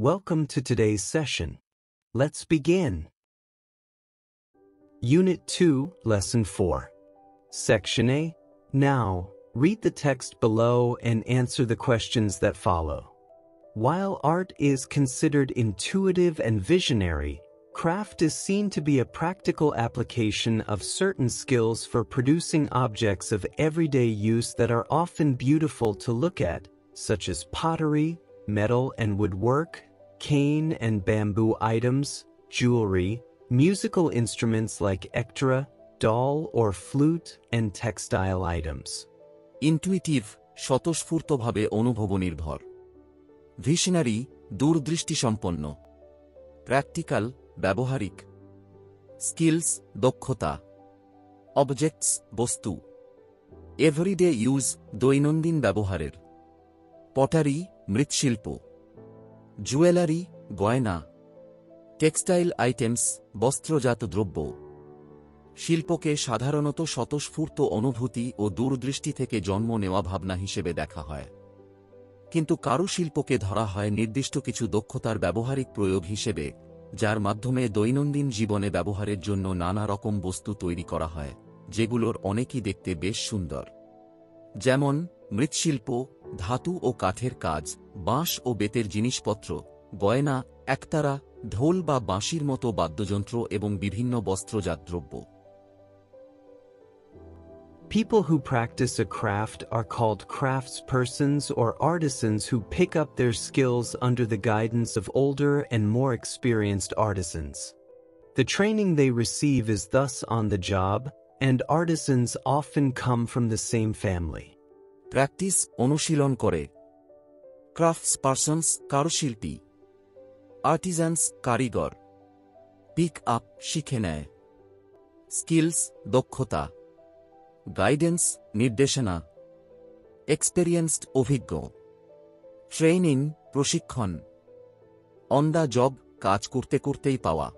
Welcome to today's session. Let's begin. Unit 2, Lesson 4. Section A. Now, read the text below and answer the questions that follow. While art is considered intuitive and visionary, craft is seen to be a practical application of certain skills for producing objects of everyday use that are often beautiful to look at, such as pottery, metal and woodwork, cane and bamboo items, jewelry, musical instruments like ektra, doll or flute, and textile items. Intuitive স্বতঃস্ফূর্তভাবে অনুভবনির্ভর, visionary দূরদৃষ্টিসম্পন্ন, practical ব্যবহারিক, skills দক্ষতা, objects বস্তু, everyday use দৈনন্দিন ব্যবহারের, pottery মৃৎশিল্প, jewellery গয়না, textile items বস্ত্রজাত দ্রব্য। শিল্পকে সাধারণত স্বতঃস্ফূর্ত অনুভূতি ও দূরদৃষ্টি থেকে জন্ম নেওয়া ভাবনা হিসেবে দেখা হয়, কিন্তু কারুশিল্পকে ধরা হয় নির্দিষ্ট কিছু দক্ষতার ব্যবহারিক প্রয়োগ হিসেবে, যার মাধ্যমে দৈনন্দিন জীবনে ব্যবহারের জন্য নানা রকম বস্তু তৈরি করা হয়, যেগুলোর অনেকই দেখতে বেশ সুন্দর, যেমন মৃৎশিল্প, ধাতু ও কাঠের কাজ, বাঁশ ও বেতের জিনিসপত্র, গয়না, একতারা, ঢোল বা বাঁশির মতো বাদ্যযন্ত্র এবং বিভিন্ন বস্ত্রজাত দ্রব্য। People who practice a craft are called craftspersons or artisans who pick up their skills under the guidance of older and more experienced artisans. The training they receive is thus on the job, and artisans often come from the same family. Practice অনুশীলন করে, ক্রাফটসপারসনস কারুশিল্পী, আর্টিজানস কারিগর, pick up শিখে নেয়, skills দক্ষতা, guidance নির্দেশনা, experienced অভিজ্ঞ, training প্রশিক্ষণ, on the job কাজ করতে করতেই পাওয়া,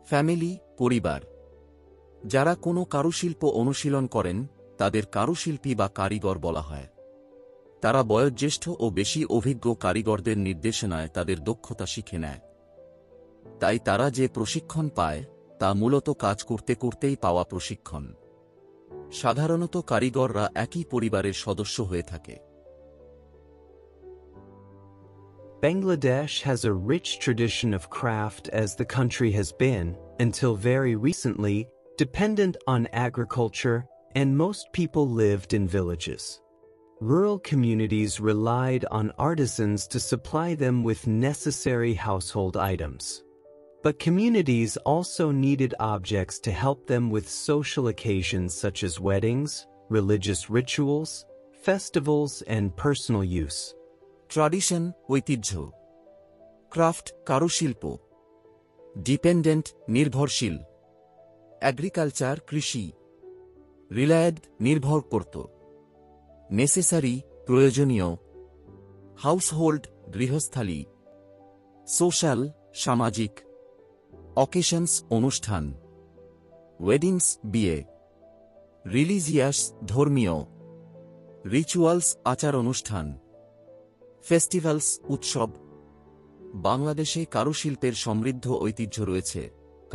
ফ্যামিলি পরিবার। যারা কোনো কারুশিল্প অনুশীলন করেন তাদের কারুশিল্পী বা কারিগর বলা হয়। তারা বয়োজ্যেষ্ঠ ও বেশি অভিজ্ঞ কারিগরদের নির্দেশনায় তাদের দক্ষতা শিখে নেয়, তাই তারা যে প্রশিক্ষণ পায় তা মূলত কাজ করতে করতেই পাওয়া প্রশিক্ষণ। সাধারণত কারিগররা একই পরিবারের সদস্য হয়ে থাকে। Bangladesh has a rich tradition of craft as the country has been, until very recently, dependent on agriculture, and most people lived in villages. Rural communities relied on artisans to supply them with necessary household items. But communities also needed objects to help them with social occasions such as weddings, religious rituals, festivals, and personal use. Tradition ঐতিহ্য, craft কারুশিল্প, dependent নির্ভরশীল, agriculture কৃষি, রিলায়েড নির্ভর করত, necessary প্রয়োজনীয়, household গৃহস্থালী, social সামাজিক, occasions অনুষ্ঠান, weddings বিয়ে, রিলিজিয়াস ধর্মীয়, রিচুয়ালস আচার অনুষ্ঠান, ফেস্টিভ্যালস উৎসব। বাংলাদেশে কারুশিল্পের সমৃদ্ধ ঐতিহ্য রয়েছে,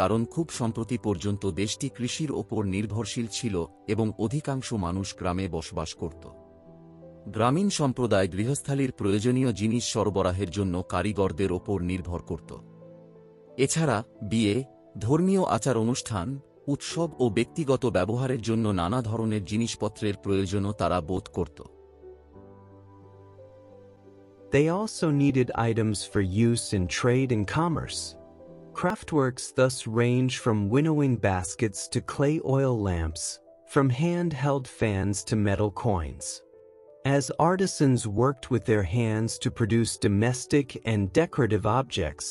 কারণ খুব সম্প্রতি পর্যন্ত দেশটি কৃষির ওপর নির্ভরশীল ছিল এবং অধিকাংশ মানুষ গ্রামে বসবাস করত। গ্রামীণ সম্প্রদায় গৃহস্থালীর প্রয়োজনীয় জিনিস সরবরাহের জন্য কারিগরদের ওপর নির্ভর করত। এছাড়া বিয়ে, ধর্মীয় আচার অনুষ্ঠান, উৎসব ও ব্যক্তিগত ব্যবহারের জন্য নানা ধরনের জিনিসপত্রের প্রয়োজনও তারা বোধ করত। They also needed items for use in trade and commerce. Craftworks thus range from winnowing baskets to clay oil lamps, from hand-held fans to metal coins. As artisans worked with their hands to produce domestic and decorative objects,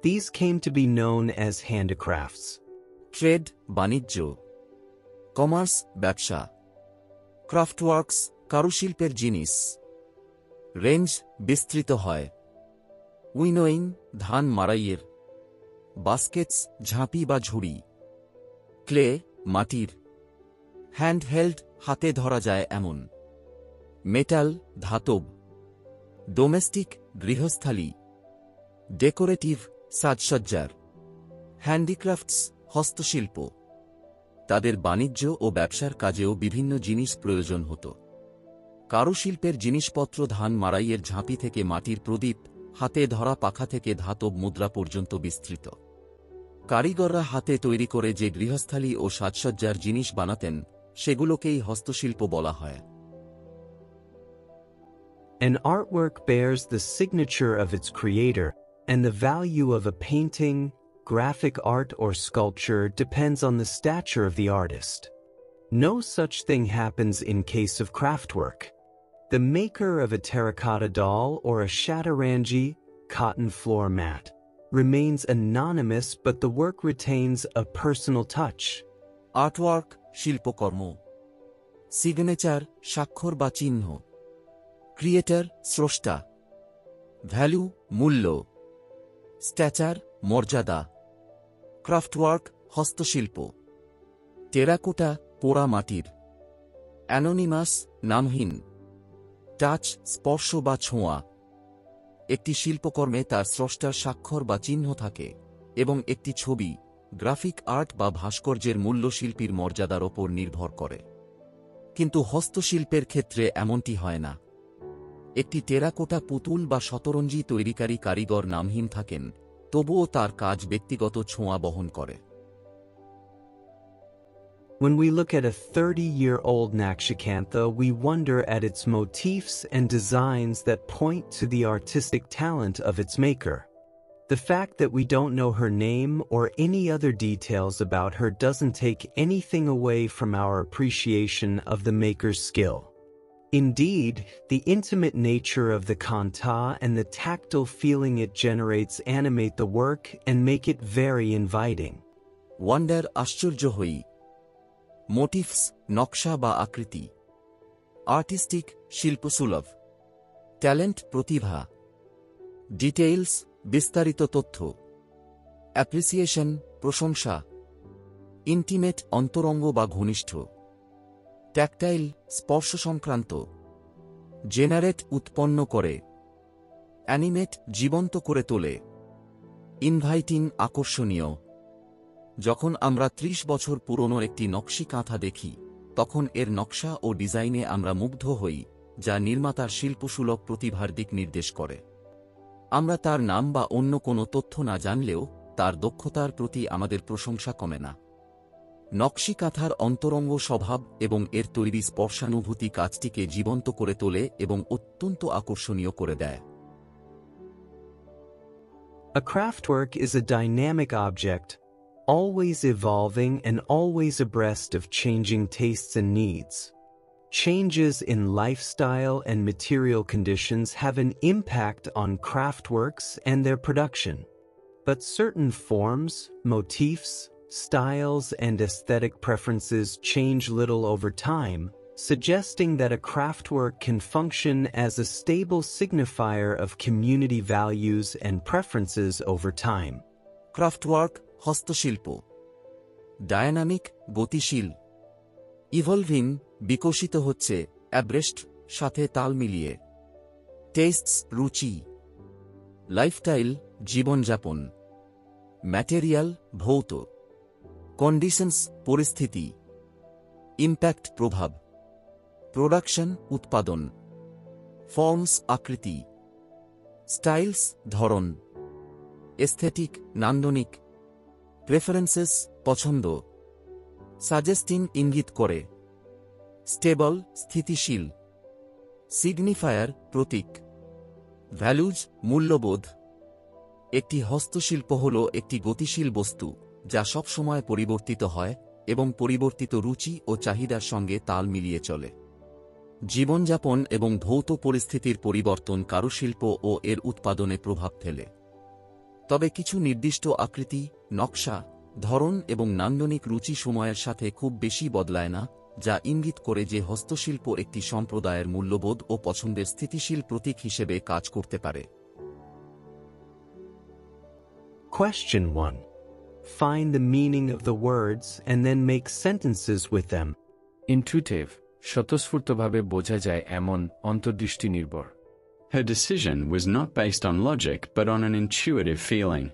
these came to be known as handicrafts. Trade বাণিজ্য, commerce ব্যবসা, ক্রাফটওয়ার্কস কারুশিল্পের জিনিস। Range বিস্তৃত হয়, winnowing ধান মাড়াইয়ের, Vazquez ঝাঁপি বা ঝুড়ি, clay মাটির, হ্যান্ডহেল্ড হাতে ধরা যায় এমন, মেটাল ধাতব, ডোমেস্টিক গৃহস্থালী, ডেকোরেটিভ, সাজসজ্জার। হ্যান্ডিক্রাফটস, হস্তশিল্প। তাদের বাণিজ্য ও ব্যবসার কাজেও বিভিন্ন জিনিস প্রয়োজন হতো। কারুশিল্পের জিনিসপত্র ধান মাড়াইয়ের ঝাঁপি থেকে মাটির প্রদীপ, হাতে ধরা পাখা থেকে ধাতব মুদ্রা পর্যন্ত বিস্তৃত। কারিগররা হাতে তৈরি করে যে গৃহস্থালী ও সাজসজ্জার জিনিস বানাতেন সেগুলোকেই হস্তশিল্প বলা হয়। An artwork bears the signature of its creator, and the value of a painting, graphic art or sculpture depends on the stature of the artist. No such thing happens in case of craftwork. The maker of a terracotta doll or a shatarangi, cotton floor mat, remains anonymous, but the work retains a personal touch. Artwork, শিল্পকর্ম। Signature, স্বাক্ষর বা চিহ্ন। Creator, স্রষ্টা। Value, মূল্য। Stature, মর্যাদা। ক্রাফটওয়ার্ক, হস্তশিল্প। Terracotta, পোড়া মাটির। অ্যানোনিমাস, নামহীন। টাচ, স্পর্শ বা ছোঁয়া। একটি শিল্পকর্মে তার স্রষ্টার স্বাক্ষর বা চিহ্ন থাকে, এবং একটি ছবি, গ্রাফিক আর্ট বা ভাস্কর্যের মূল্য শিল্পীর মর্যাদার ওপর নির্ভর করে। কিন্তু হস্তশিল্পের ক্ষেত্রে এমনটি হয় না। একটি টেরাকোটা পুতুল বা শতরঞ্জি তৈরিকারী কারিগর নামহীন থাকেন, তবুও তার কাজ ব্যক্তিগত ছোঁয়া বহন করে। When we look at a 30-year-old Nakshikantha, we wonder at its motifs and designs that point to the artistic talent of its maker. The fact that we don't know her name or any other details about her doesn't take anything away from our appreciation of the maker's skill. Indeed, the intimate nature of the kanta and the tactile feeling it generates animate the work and make it very inviting. Wonder, আশ্চর্য হই। Motives, নকশা বা আকৃতি। Artistic, শিল্পসুলভ। Talent, প্রতিভা। Details, বিস্তারিত তথ্য। Appreciation, প্রশংসা। Intimate, অন্তরঙ্গ বা ঘনিষ্ঠ। ট্যাকটাইল, স্পর্শ সংক্রান্ত। জেনারেট, উৎপন্ন করে। অ্যানিমেট, জীবন্ত করে তোলে। ইনভাইটিং, আকর্ষণীয়। যখন আমরা ৩০ বছর পুরনো একটি নকশি কাঁথা দেখি, তখন এর নকশা ও ডিজাইনে আমরা মুগ্ধ হই, যা নির্মাতার শিল্পসুলভ প্রতিভার দিক নির্দেশ করে। আমরা তার নাম বা অন্য কোনো তথ্য না জানলেও তার দক্ষতার প্রতি আমাদের প্রশংসা কমে না। নকশি কাঁথার অন্তরঙ্গ স্বভাব এবং এর তৈরি স্পর্শানুভূতি কাজটিকে জীবন্ত করে তোলে এবং অত্যন্ত আকর্ষণীয় করে দেয়। A craftwork is a dynamic object, always evolving and always abreast of changing tastes and needs. Changes in lifestyle and material conditions have an impact on craftworks and their production. But certain forms, motifs, styles, and aesthetic preferences change little over time, suggesting that a craftwork can function as a stable signifier of community values and preferences over time. ক্রাফটওয়ার্ক, হস্তশিল্প। Dynamic, গতিশীল। Evolving, বিকশিত হচ্ছে, অ্যাব্রেস্ট, সাথে তাল মিলিয়ে। Tastes, রুচি। Lifestyle, জীবনযাপন। Material, ভৌত। কন্ডিশনস, পরিস্থিতি। ইম্প্যাক্ট, প্রভাব। প্রোডাকশন, উৎপাদন। ফর্মস, আকৃতি। স্টাইলস, ধরন। এস্থেটিক, নান্দনিক। প্রেফারেন্সেস, পছন্দ। সাজেস্টিং, ইঙ্গিত করে। স্টেবল, স্থিতিশীল। সিগনিফায়ার, প্রতীক। ভ্যালুজ, মূল্যবোধ। একটি হস্তশিল্প হল একটি গতিশীল বস্তু যা সবসময় পরিবর্তিত হয় এবং পরিবর্তিত রুচি ও চাহিদার সঙ্গে তাল মিলিয়ে চলে। জীবনযাপন এবং ভৌত পরিস্থিতির পরিবর্তন কারুশিল্প ও এর উৎপাদনে প্রভাব ফেলে। তবে কিছু নির্দিষ্ট আকৃতি, নকশা, ধরন এবং নান্দনিক রুচি সময়ের সাথে খুব বেশি বদলায় না, যা ইঙ্গিত করে যে হস্তশিল্প একটি সম্প্রদায়ের মূল্যবোধ ও পছন্দের স্থিতিশীল প্রতীক হিসেবে কাজ করতে পারে। Question 1. Find the meaning of the words and then make sentences with them. Intuitive, স্বতঃস্ফূর্তভাবে বোঝা যায় এমন, অন্তর্দৃষ্টি নির্ভর। Her decision was not based on logic but on an intuitive feeling.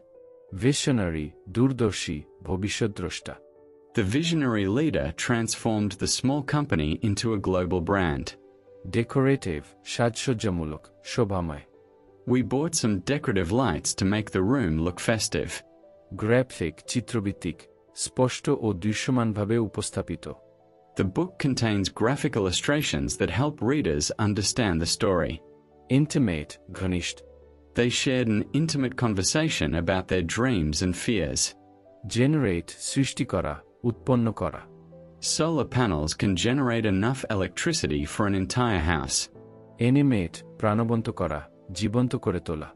Visionary, দূরদর্শী, ভবিষ্যদ্রষ্টা. The visionary leader transformed the small company into a global brand. Decorative, সাজসজ্জামূলক, শোভাময়. We bought some decorative lights to make the room look festive. Graphic, চিত্রভিত্তিক, স্পষ্ট ও দৃশ্যমানভাবে উপস্থাপিত. The book contains graphic illustrations that help readers understand the story. Intimate, ঘনিষ্ঠ. They shared an intimate conversation about their dreams and fears. Generate, সৃষ্টি করা, উৎপন্ন করা. Solar panels can generate enough electricity for an entire house. Animate, প্রাণবন্ত করা, জীবন্ত করে তোলা.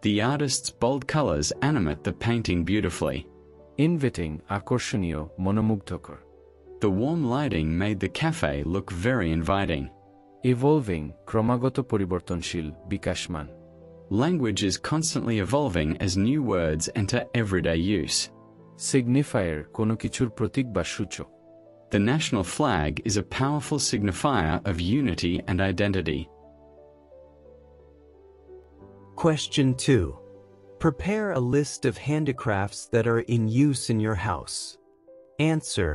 The artist's bold colors animate the painting beautifully. Inviting, আকর্ষণীয়, মনোমুগ্ধকর. The warm lighting made the cafe look very inviting. Evolving, ক্রমাগত পরিবর্তনশীল, বিকাশমান. Language is constantly evolving as new words enter everyday use. Signifier, কোনো কিছুর প্রতীক বা সূচক. The national flag is a powerful signifier of unity and identity. Question 2. Prepare a list of handicrafts that are in use in your house. Answer.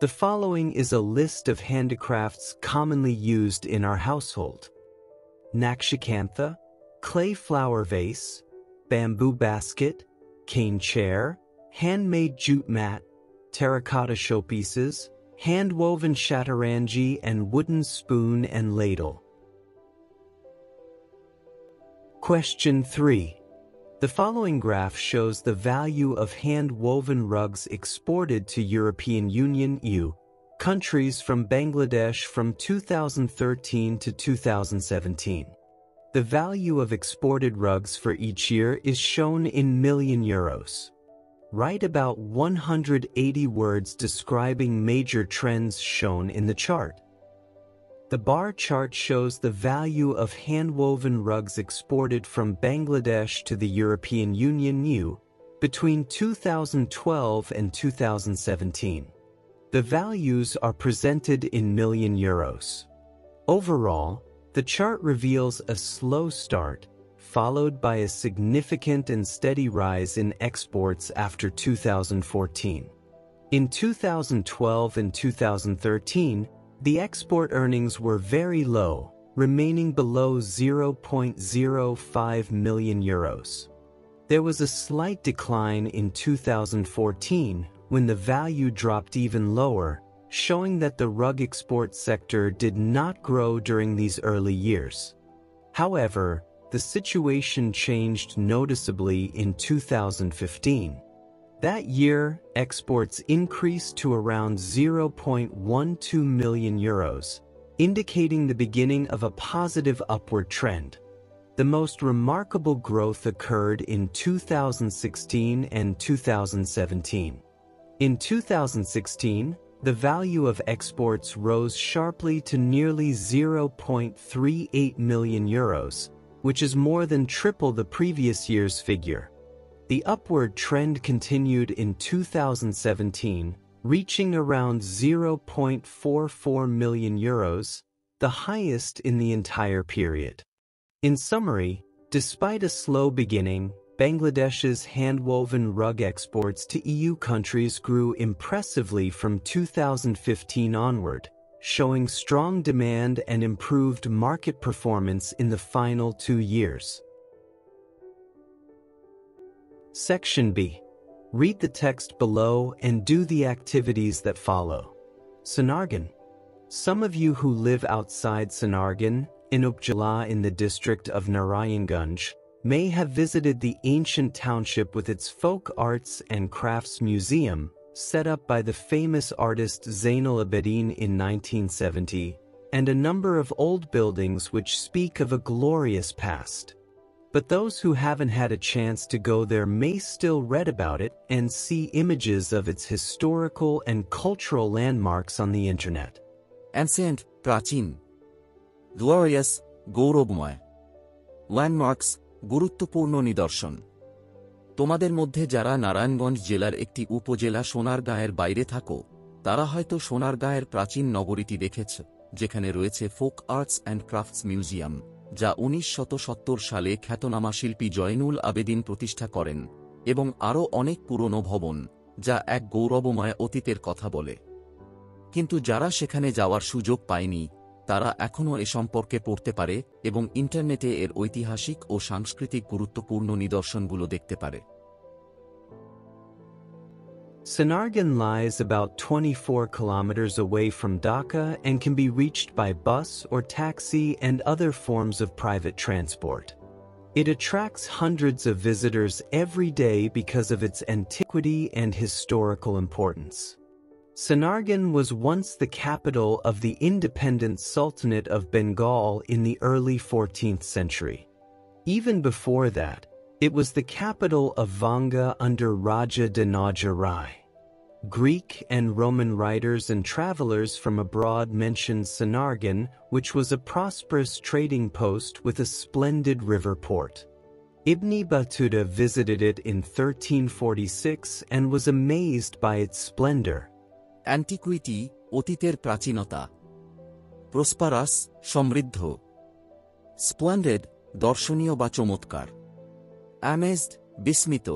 The following is a list of handicrafts commonly used in our household. Nakshikantha, clay flower vase, bamboo basket, cane chair, handmade jute mat, terracotta showpieces, hand-woven shatarangi and wooden spoon and ladle. Question 3. The following graph shows the value of hand-woven rugs exported to European Union (EU) countries from Bangladesh from 2013 to 2017. The value of exported rugs for each year is shown in million euros. Write about 180 words describing major trends shown in the chart. The bar chart shows the value of hand-woven rugs exported from Bangladesh to the European Union (EU) between 2012 and 2017. The values are presented in million euros. Overall, the chart reveals a slow start, followed by a significant and steady rise in exports after 2014. In 2012 and 2013, the export earnings were very low, remaining below 0.05 million euros. There was a slight decline in 2014 when the value dropped even lower, showing that the rug export sector did not grow during these early years. However, the situation changed noticeably in 2015. That year, exports increased to around 0.12 million euros, indicating the beginning of a positive upward trend. The most remarkable growth occurred in 2016 and 2017. In 2016, the value of exports rose sharply to nearly 0.38 million euros, which is more than triple the previous year's figure. The upward trend continued in 2017, reaching around 0.44 million euros, the highest in the entire period. In summary, despite a slow beginning, Bangladesh's hand-woven rug exports to EU countries grew impressively from 2015 onward, showing strong demand and improved market performance in the final 2 years. Section B. Read the text below and do the activities that follow. Sonargan. Some of you who live outside Sonargan, in Upjala in the district of Narayanganj, may have visited the ancient township with its folk arts and crafts museum, set up by the famous artist Zainal Abidin in 1970, and a number of old buildings which speak of a glorious past. But those who haven't had a chance to go there may still read about it and see images of its historical and cultural landmarks on the internet. Ancient, প্রাচীন. Glorious, গৌরবময়. Landmarks, গুরুত্বপূর্ণ নিদর্শন. তোমাদের মধ্যে যারা নারায়ণগঞ্জ জেলার একটি উপজেলা সোনারগাঁয়ের বাইরে থাকো, তারা হয়তো সোনারগাঁয়ের প্রাচীন নগরীটি দেখেছ, যেখানে রয়েছে folk arts and crafts museum, যা 1970 সালে খ্যাতনামা শিল্পী জয়নুল আবেদিন প্রতিষ্ঠা করেন, এবং আরও অনেক পুরনো ভবন, যা এক গৌরবময় অতীতের কথা বলে। কিন্তু যারা সেখানে যাওয়ার সুযোগ পায়নি, তারা এখনও এ সম্পর্কে পড়তে পারে এবং ইন্টারনেটে এর ঐতিহাসিক ও সাংস্কৃতিক গুরুত্বপূর্ণ নিদর্শনগুলো দেখতে পারে। Sonargan lies about 24 kilometers away from Dhaka and can be reached by bus or taxi and other forms of private transport. It attracts hundreds of visitors every day because of its antiquity and historical importance. Sonargan was once the capital of the independent Sultanate of Bengal in the early 14th century. Even before that, it was the capital of Vanga under Raja Dinaja Rai. Greek and Roman writers and travelers from abroad mentioned Sonargan, which was a prosperous trading post with a splendid river port. Ibn Battuta visited it in 1346 and was amazed by its splendor. Antiquity, অতীতের প্রাচীনতা। Prosperous, সমৃদ্ধ। Splendid, দর্শনীয় বা চমৎকার। Amazed, বিস্মিত।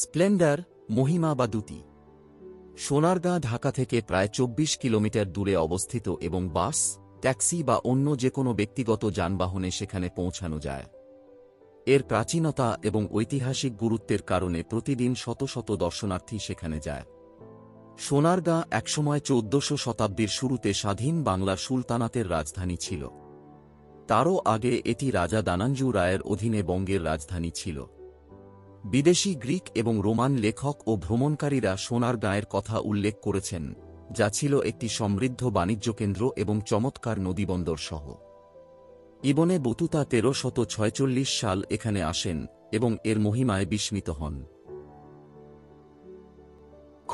Splendor, মহিমা বা দ্যুতি। সোনারগাঁ ঢাকা থেকে প্রায় 24 kilometre দূরে অবস্থিত এবং বাস, ট্যাক্সি বা অন্য যে কোনো ব্যক্তিগত যানবাহনে সেখানে পৌঁছানো যায়। এর প্রাচীনতা এবং ঐতিহাসিক গুরুত্বের কারণে প্রতিদিন শত শত দর্শনার্থী সেখানে যায়। সোনারগাঁ একসময় 1400 শতাব্দীর শুরুতে স্বাধীন বাংলার সুলতানাতের রাজধানী ছিল। তারও আগে এটি রাজা দানাঞ্জু রায়ের অধীনে বঙ্গের রাজধানী ছিল। বিদেশি গ্রিক এবং রোমান লেখক ও ভ্রমণকারীরা সোনারগাঁয়ের কথা উল্লেখ করেছেন, যা ছিল একটি সমৃদ্ধ বাণিজ্যকেন্দ্র এবং চমৎকার নদীবন্দর সহ। ইবনে বতুতা 1346 সাল এখানে আসেন এবং এর মহিমায় বিস্মিত হন।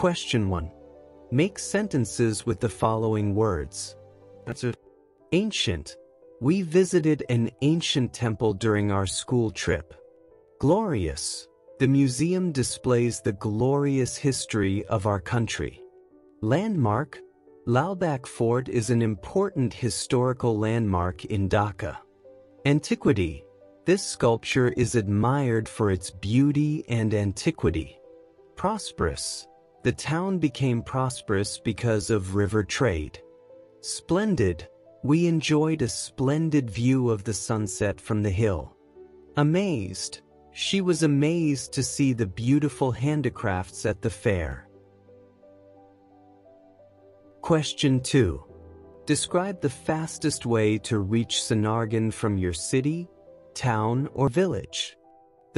Question 1. Make sentences with the following words. Answer. Ancient. We visited an ancient temple during our school trip. Glorious. The museum displays the glorious history of our country. Landmark. Lalbagh Fort is an important historical landmark in Dhaka. Antiquity. This sculpture is admired for its beauty and antiquity. Prosperous. The town became prosperous because of river trade. Splendid. We enjoyed a splendid view of the sunset from the hill. Amazed. She was amazed to see the beautiful handicrafts at the fair. Question 2. Describe the fastest way to reach Sonargan from your city, town, or village.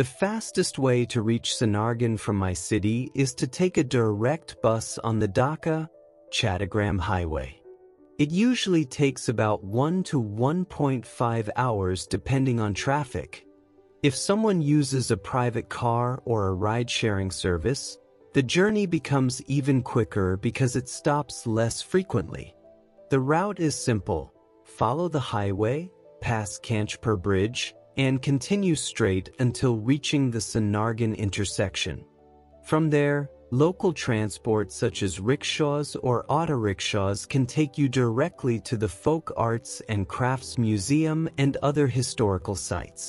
The fastest way to reach Sonargan from my city is to take a direct bus on the Dhaka-Chattogram highway. It usually takes about 1 to 1.5 hours depending on traffic. If someone uses a private car or a ride-sharing service, the journey becomes even quicker because it stops less frequently. The route is simple. Follow the highway, pass Kanchpur Bridge, and continue straight until reaching the Sonargan intersection. From there, local transport such as rickshaws or auto-rickshaws can take you directly to the Folk Arts and Crafts Museum and other historical sites.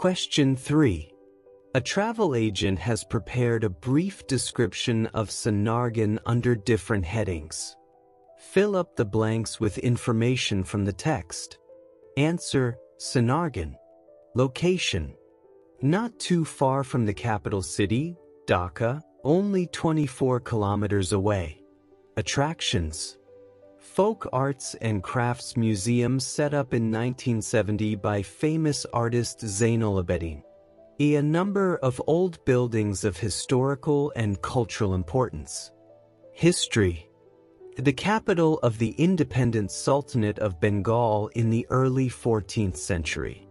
Question 3. A travel agent has prepared a brief description of Sonargan under different headings. Fill up the blanks with information from the text. Answer: Sonargan. Location: not too far from the capital city, Dhaka, only 24 kilometers away. Attractions: Folk Arts and Crafts Museum set up in 1970 by famous artist Zainul Abidin. A number of old buildings of historical and cultural importance. History: the capital of the independent Sultanate of Bengal in the early 14th century.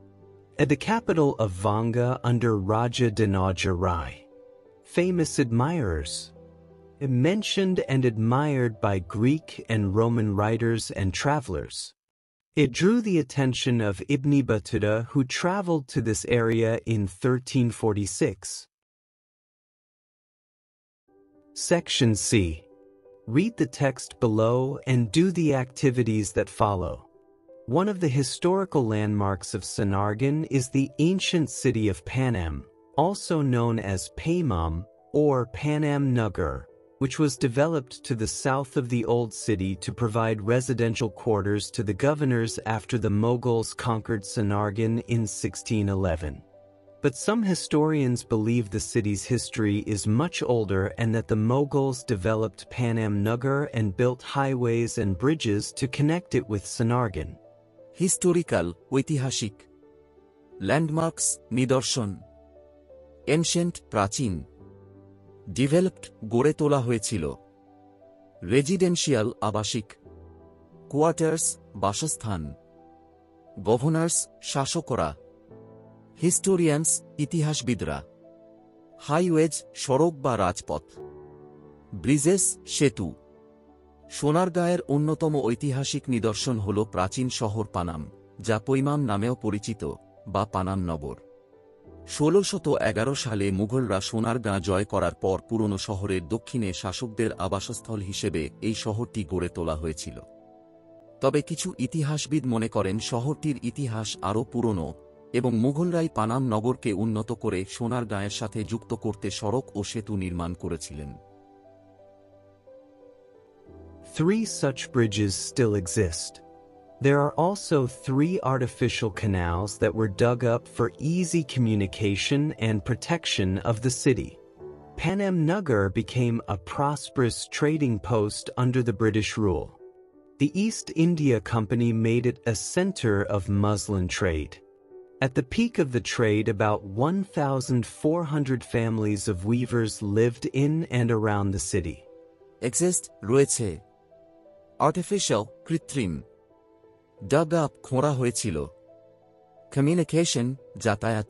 At the capital of Vanga under Raja Dinaja Rai. Famous admirers: mentioned and admired by Greek and Roman writers and travelers. It drew the attention of Ibn Battuta, who traveled to this area in 1346. Section C. Read the text below and do the activities that follow. One of the historical landmarks of Sonargan is the ancient city of Panam, also known as Paimam or Panam Nagar, which was developed to the south of the old city to provide residential quarters to the governors after the Mughals conquered Sonargan in 1611. But some historians believe the city's history is much older and that the Mughals developed Panam Nagar and built highways and bridges to connect it with Sonargan. Historical, ঐতিহাসিক. Landmarks, নিদর্শন. Ancient, প্রাচীন. Developed, গড়ে তোলা হয়েছিল. Residential, আবাসিক. Quarters, বাসস্থান. Governors, শাসকরা. Historians, ইতিহাসবিদরা. Highways, সড়ক বা রাজপথ. Bridges, সেতু. সোনারগাঁয়ের অন্যতম ঐতিহাসিক নিদর্শন হল প্রাচীন শহর পানাম, যা পৈমাম নামেও পরিচিত, বা পানাম নগর। 1611 সালে মুঘলরা সোনারগাঁ জয় করার পর পুরনো শহরের দক্ষিণে শাসকদের আবাসস্থল হিসেবে এই শহরটি গড়ে তোলা হয়েছিল। তবে কিছু ইতিহাসবিদ মনে করেন শহরটির ইতিহাস আরও পুরনো এবং মুঘলরাই পানাম নগরকে উন্নত করে সোনারগাঁয়ের সাথে যুক্ত করতে সড়ক ও সেতু নির্মাণ করেছিলেন। 3 such bridges still exist. There are also 3 artificial canals that were dug up for easy communication and protection of the city. Panam Nagar became a prosperous trading post under the British rule. The East India Company made it a center of muslin trade. At the peak of the trade, about 1,400 families of weavers lived in and around the city. Exist, রয়েছে. Artificial, কৃত্রিম. Dug up, খোঁড়া হয়েছিল. Communication, যাতায়াত.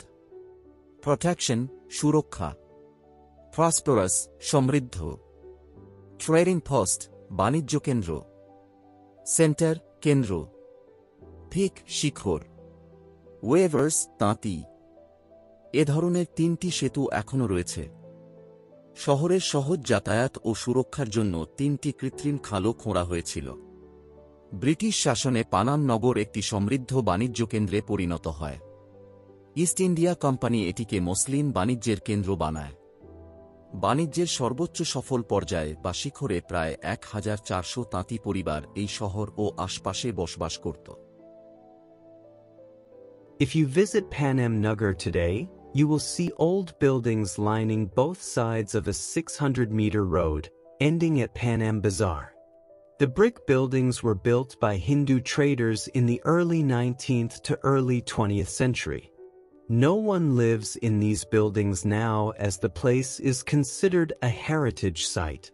Protection, সুরক্ষা. Prosperous, সমৃদ্ধ. Trading post, বাণিজ্য কেন্দ্র. Center, কেন্দ্র. Peak, শিখর. Weavers, তাঁতি. এ ধরনের 3টি সেতু এখনও রয়েছে। শহরের সহজ যাতায়াত ও সুরক্ষার জন্য 3টি কৃত্রিম খালও খোঁড়া হয়েছিল। ব্রিটিশ শাসনে পানাম নগর একটি সমৃদ্ধ বাণিজ্য কেন্দ্রে পরিণত হয়। ইস্ট ইন্ডিয়া কোম্পানি এটিকে মসলিন বাণিজ্যের কেন্দ্র বানায়। বাণিজ্যের সর্বোচ্চ সফল পর্যায়ে বা শিখরে প্রায় 1400 তাঁতি পরিবার এই শহর ও আশপাশে বসবাস করত। If you visit Panam Nagar today, you will see old buildings lining both sides of a 600-meter road, ending at Panam Bazaar. The brick buildings were built by Hindu traders in the early 19th to early 20th century. No one lives in these buildings now as the place is considered a heritage site.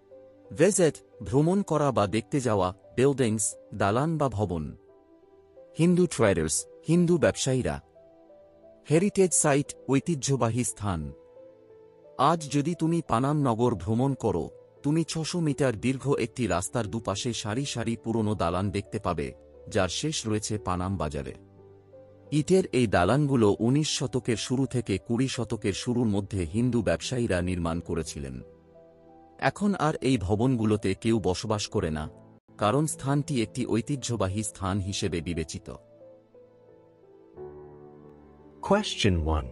Visit, ভ্রমণ করা বা দেখতে যাওয়া, buildings, দালান বা ভবন. Hindu traders, Hindu ব্যবসায়ীরা. Heritage site, ঐতিহ্যবাহী স্থান। আজ যদি তুমি পানাম নগর ভ্রমণ করো, তুমি 600 মিটার দীর্ঘ একটি রাস্তার দুপাশে সারি সারি পুরনো দালান দেখতে পাবে, যার শেষ রয়েছে পানাম বাজারে। ইটের এই দালানগুলো 19 শতকের শুরু থেকে 20 শতকের শুরুর মধ্যে হিন্দু ব্যবসায়ীরা নির্মাণ করেছিলেন। এখন আর এই ভবনগুলোতে কেউ বসবাস করে না, কারণ স্থানটি একটি ঐতিহ্যবাহী স্থান হিসেবে বিবেচিত। Question 1.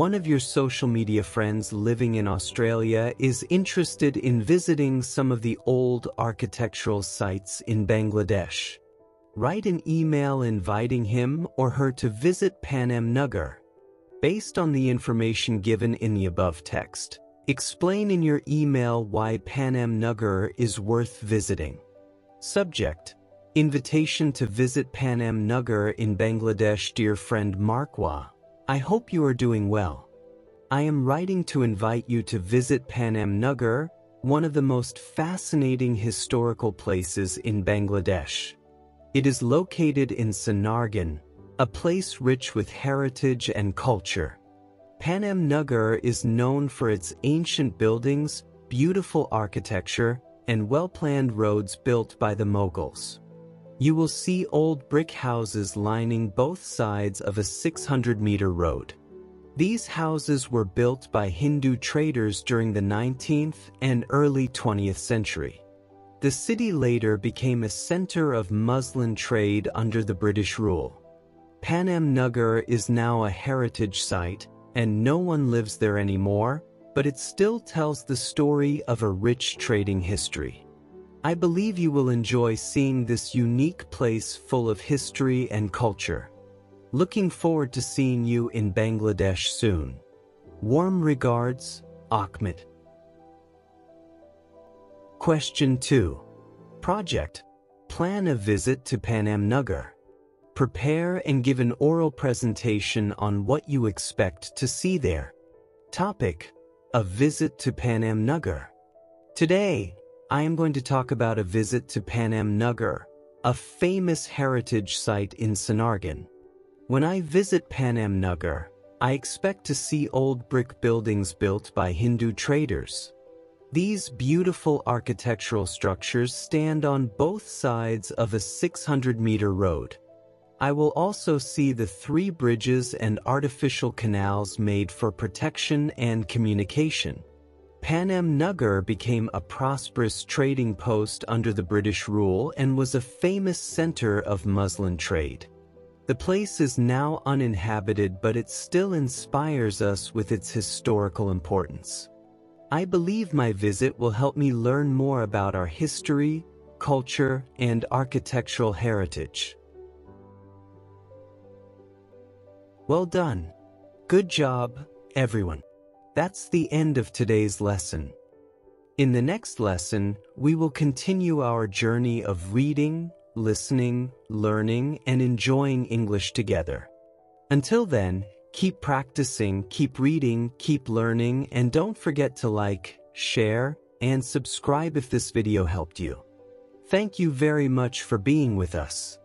One of your social media friends living in Australia is interested in visiting some of the old architectural sites in Bangladesh. Write an email inviting him or her to visit Panam Nagar. Based on the information given in the above text, explain in your email why Panam Nagar is worth visiting. Subject: Invitation to visit Panam Nagar in Bangladesh. Dear friend Markwa, I hope you are doing well. I am writing to invite you to visit Panam Nagar, one of the most fascinating historical places in Bangladesh. It is located in Sonargan, a place rich with heritage and culture. Panam Nagar is known for its ancient buildings, beautiful architecture, and well-planned roads built by the Mughals. You will see old brick houses lining both sides of a 600-meter road. These houses were built by Hindu traders during the 19th and early 20th century. The city later became a center of muslin trade under the British rule. Panam Nagar is now a heritage site, and no one lives there anymore, but it still tells the story of a rich trading history. I believe you will enjoy seeing this unique place full of history and culture. Looking forward to seeing you in Bangladesh soon. Warm regards, Ahmed. Question 2. Project. Plan a visit to Panam Nagar. Prepare and give an oral presentation on what you expect to see there. Topic. A visit to Panam Nagar. Today, I am going to talk about a visit to Panam Nagar, a famous heritage site in Sonargaon. When I visit Panam Nagar, I expect to see old brick buildings built by Hindu traders. These beautiful architectural structures stand on both sides of a 600-meter road. I will also see the 3 bridges and artificial canals made for protection and communication. Panam Nagar became a prosperous trading post under the British rule and was a famous center of muslin trade. The place is now uninhabited, but it still inspires us with its historical importance. I believe my visit will help me learn more about our history, culture, and architectural heritage. Well done. Good job, everyone. That's the end of today's lesson. In the next lesson, we will continue our journey of reading, listening, learning, and enjoying English together. Until then, keep practicing, keep reading, keep learning, and don't forget to like, share, and subscribe if this video helped you. Thank you very much for being with us.